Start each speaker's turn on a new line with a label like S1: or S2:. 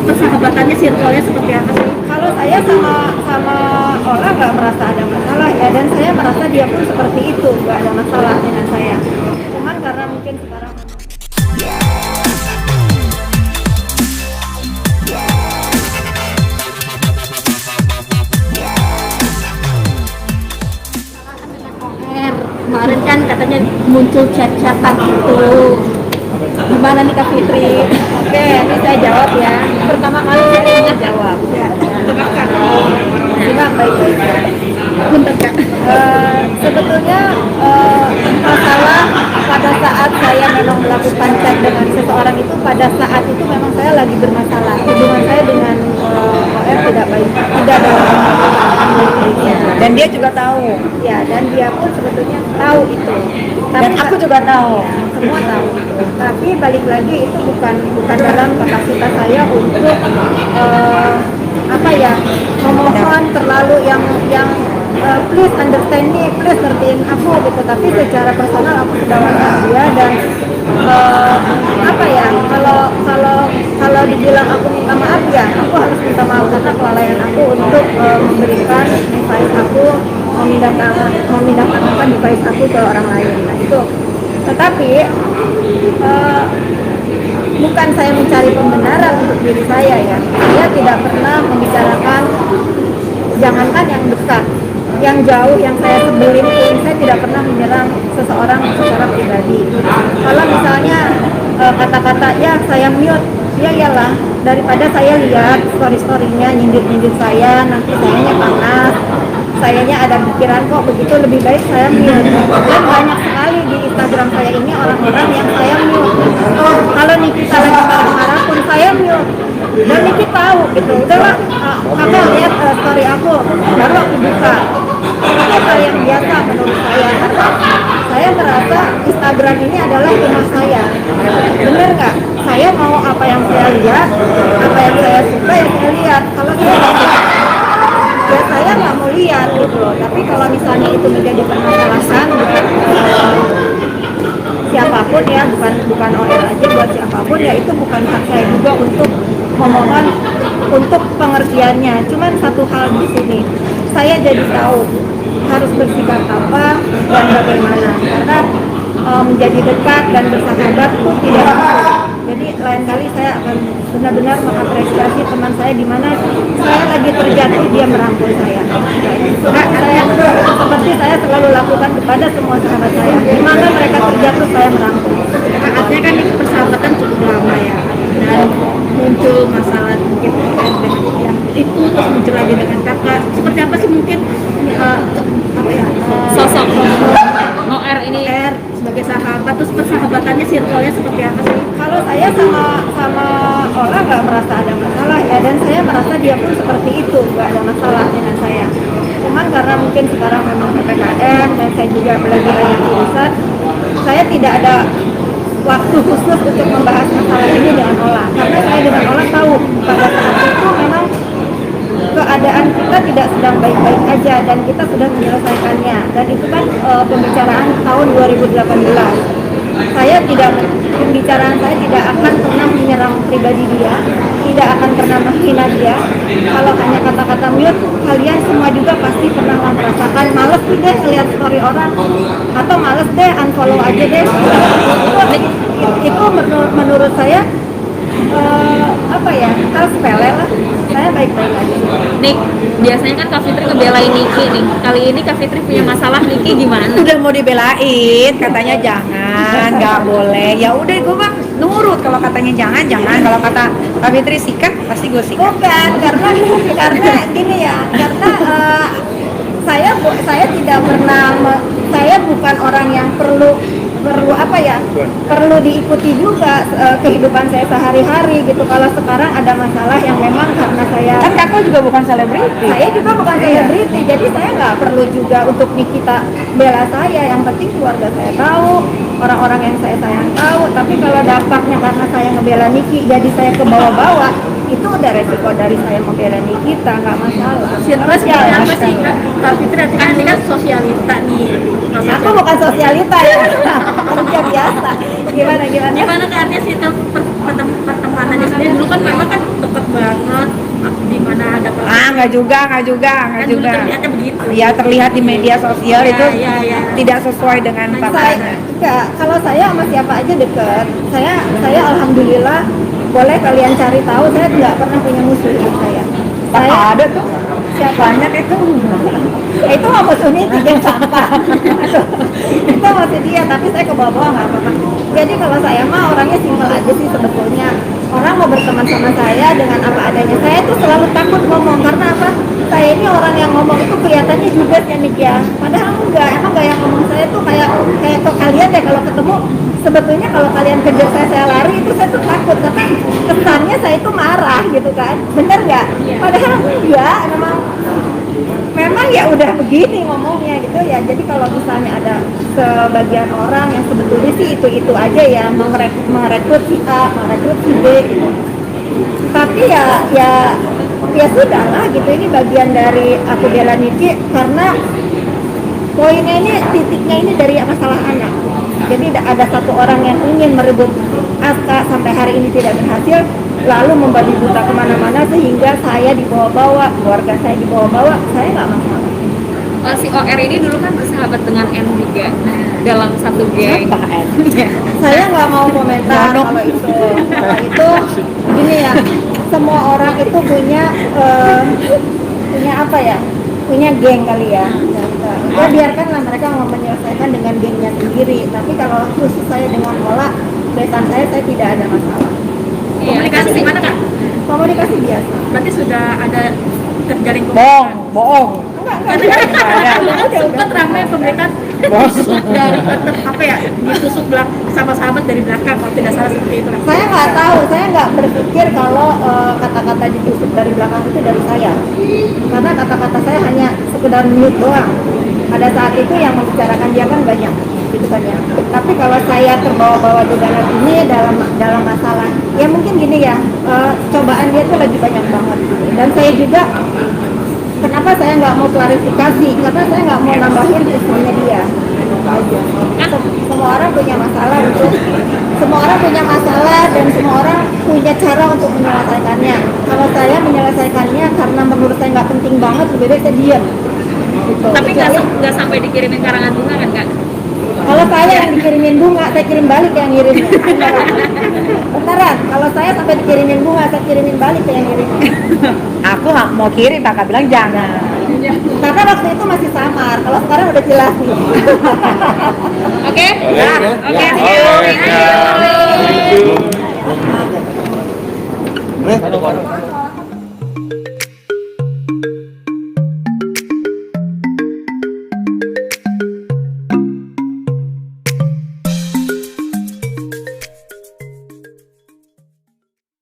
S1: persahabatannya, circle-nya seperti apa sih?
S2: Kalau saya sama orang nggak merasa ada masalah ya, dan saya merasa dia pun seperti itu, nggak ada masalah dengan saya. Cuman karena mungkin sekarang
S1: Kemarin kan katanya muncul chat-chatan itu. Gimana nih Kak Fitri?
S2: oke, ini saya jawab ya.
S1: Pertama kali saya ingat jawab.
S2: Ya, simak baik-baik.
S1: Punten Kak.
S2: Sebetulnya masalah pada saat saya memang melakukan chat dengan seseorang itu, pada saat itu memang saya lagi bermasalah. Hubungan saya dengan OR tidak baik, tidak dalam baik-baiknya.
S3: Dan dia juga tahu.
S2: Ya, dan dia pun sebetulnya tahu itu.
S3: Dan aku juga tahu.
S2: Ya, semua tahu. Tapi balik lagi itu bukan dalam kapasitas saya untuk apa ya, memohon terlalu yang please understand me, please ngertiin aku gitu. Tapi secara personal aku sudah mengenal dia, dan apa ya, kalau dibilang aku minta maaf ya, aku harus minta maaf karena kelalaian aku untuk memberikan device aku, memindahkan device aku ke orang lain. Nah itu. Tetapi bukan saya mencari pembenaran untuk diri saya ya. Saya tidak pernah membicarakan, jangankan yang dekat, yang jauh, yang saya sebelin pun saya tidak pernah menyerang seseorang secara pribadi. Kalau misalnya kata-kata ya saya mute, ya iyalah, daripada saya lihat story-storynya nyindir saya, nanti sayanya panas, sayanya ada pikiran kok begitu, lebih baik saya mute. Dan banyak sekali di Instagram saya ini orang-orang yang saya mute. Kalau Nikita lagi marah-marah pun saya mute, dan Niki tahu gitu. Udahlah, kakak lihat story aku, baru aku buka. Itu hal yang biasa menurut saya, karena saya merasa Instagram ini adalah rumah saya. Bener nggak? Saya mau apa yang saya lihat, apa yang saya suka yang saya lihat. Kalau saya nggak suka, ya saya nggak mau lihat gitu loh. Tapi kalau misalnya itu menjadi permasalahan siapapun ya, bukan OR aja, buat siapapun ya, itu bukan hak saya juga untuk memohon untuk pengertiannya. Cuman satu hal di sini, saya jadi tahu harus bersikap apa dan bagaimana, karena menjadi dekat dan bersahabat itu tidak mudah. Jadi lain kali saya akan benar-benar mengapresiasi teman saya di mana saya lagi terjatuh, dia merangkul saya. Nah, saya seperti saya selalu lakukan kepada semua sahabat saya. Di mana mereka terjatuh, saya merangkul.
S1: Artinya kan ini persahabatan cukup lama ya. Dan muncul masalah mungkin yang itu terus muncul lagi dengan kakak. Seperti apa sih mungkin sosok OR ini sebagai sahabat, terus persahabatannya, circle-nya seperti apa sih?
S2: Kalau saya sama orang nggak merasa ada masalah ya, dan saya merasa dia pun seperti itu, nggak ada masalah dengan saya. Cuman karena mungkin sekarang memang PPKM dan saya juga lagi banyak urusan, saya tidak ada waktu khusus untuk membahas masalah ini dengan Ola, karena saya dengan Ola tahu pada saat itu memang keadaan kita tidak sedang baik-baik aja dan kita sudah menyelesaikannya, dan itu kan pembicaraan tahun 2018. Pembicaraan saya tidak akan pernah menyerang pribadi dia, tidak akan pernah menghina dia. Kalau hanya kata-kata mute, kalian semua juga pasti pernah merasakan males deh lihat story orang, atau males deh unfollow aja deh. Itu menurut saya apa ya, hal sepele lah. Saya baik-baik aja.
S1: Nik, biasanya kan Kak Fitri ngebelain Niki nih. Kali ini Kak Fitri punya masalah, Niki gimana?
S3: Udah mau dibelain, katanya jangan, nggak boleh. Ya udah gue mah nurut, kalau katanya jangan. Kalau kata Kak Fitri sikat, pasti gue sikat.
S2: Bukan, karena gini ya, karena saya tidak pernah saya bukan orang yang perlu diikuti juga kehidupan saya sehari-hari gitu. Kalau sekarang ada masalah yang memang karena saya,
S3: Kan kakak juga bukan selebriti.
S2: saya juga bukan selebriti, jadi saya nggak perlu juga untuk Nikita bela saya. Yang penting keluarga saya tahu, orang-orang yang saya sayang tahu. Tapi kalau dampaknya karena saya ngebela Niki, jadi saya ke bawah-bawah, itu udah resiko dari saya membela Nikita, nggak masalah.
S1: Terus ya apa sih Kak Fitri? Kan ini kan sosialita nih.
S2: Aku bukan sosialita ya, kerja biasa. Gimana?
S1: Gimana kan artinya sih pertemanannya sendiri dulu kan memang kan deket banget.
S3: nggak juga.
S1: Kan dulu terlihatnya begitu.
S3: Ya terlihat di media sosial
S1: Ya,
S3: itu
S1: ya.
S3: tidak sesuai dengan
S2: Saya
S3: faktanya.
S2: enggak, kalau saya sama siapa aja deket. Saya alhamdulillah boleh kalian cari tahu, saya nggak pernah punya musuh hidup saya. Saya
S3: Ada tuh
S2: siapa?
S3: banyak itu.
S2: Itu mau musuhnya tiga sampah. Itu masih dia, tapi saya ke bawah nggak apa-apa. Jadi kalau saya mah orangnya simpel aja sih sebetulnya. Orang mau berteman sama saya dengan apa adanya. Saya tuh selalu takut ngomong karena apa? Saya ini orang yang ngomong itu kelihatannya judes ya Nik ya. Padahal enggak, emang gak yang ngomong saya tuh kayak ke kalian deh kalau ketemu. Sebetulnya kalau kalian kejar saya lari itu saya tuh takut karena kesannya saya itu marah gitu kan. Bener nggak? Padahal enggak, memang ya udah begini ngomongnya gitu ya. Jadi kalau misalnya ada sebagian orang yang sebetulnya sih itu aja ya merekrut si A, merekrut si B gitu. Tapi ya sudah lah gitu, ini bagian dari aku bela Niki karena poinnya ini, titiknya ini dari masalah anak. Jadi ada satu orang yang ingin merebut Aska sampai hari ini tidak berhasil, lalu membabi buta kemana-mana sehingga saya dibawa-bawa, keluarga saya dibawa-bawa, saya nggak masalah.
S4: Si OR ini dulu kan bersahabat dengan N juga dalam satu geng.
S2: Saya nggak mau komentar kalau itu gini ya, semua orang itu punya apa ya, punya geng kali ya. Ya biarkanlah mereka mau menyelesaikan dengan gengnya sendiri, tapi kalau khusus saya dengan Ola, besan saya tidak ada masalah.
S1: Komunikasi gimana Kak?
S2: Komunikasi biasa.
S1: Berarti sudah ada terjalin
S3: Bohong.
S1: sempat ramai pemberitaan dari apa ya, ditusuk sama sahabat dari belakang kalau tidak salah seperti itu.
S2: Saya nggak tahu, saya nggak berpikir kalau kata-kata ditusuk dari belakang itu dari saya, karena kata-kata saya hanya sekedar mute doang. Pada saat itu yang membicarakan dia kan banyak, gitu kan ya. Tapi kalau saya terbawa-bawa di dalam ini, dalam masalah, ya mungkin gini ya, cobaan dia tuh lagi banyak banget. Dan saya juga, kenapa saya nggak mau klarifikasi? Karena saya nggak mau nambahin istrinya dia. Semua orang punya masalah semua orang punya masalah dan semua orang punya cara untuk menyelesaikannya. Kalau saya menyelesaikannya karena menurut saya nggak penting banget, lebih baik saya diam. Gitu.
S4: Tapi nggak sampai dikirimin karangan bunga kan Kak?
S2: Kalau saya yang dikirimin bunga, saya kirim balik yang ngirimnya. Beneran, kalau saya sampai dikirimin bunga, saya kirimin balik ke yang ngirimnya.
S3: Aku nggak mau kirim, kakak bilang jangan.
S2: Karena waktu itu masih samar, kalau sekarang udah jelas nih.
S4: Oke?
S5: Oke.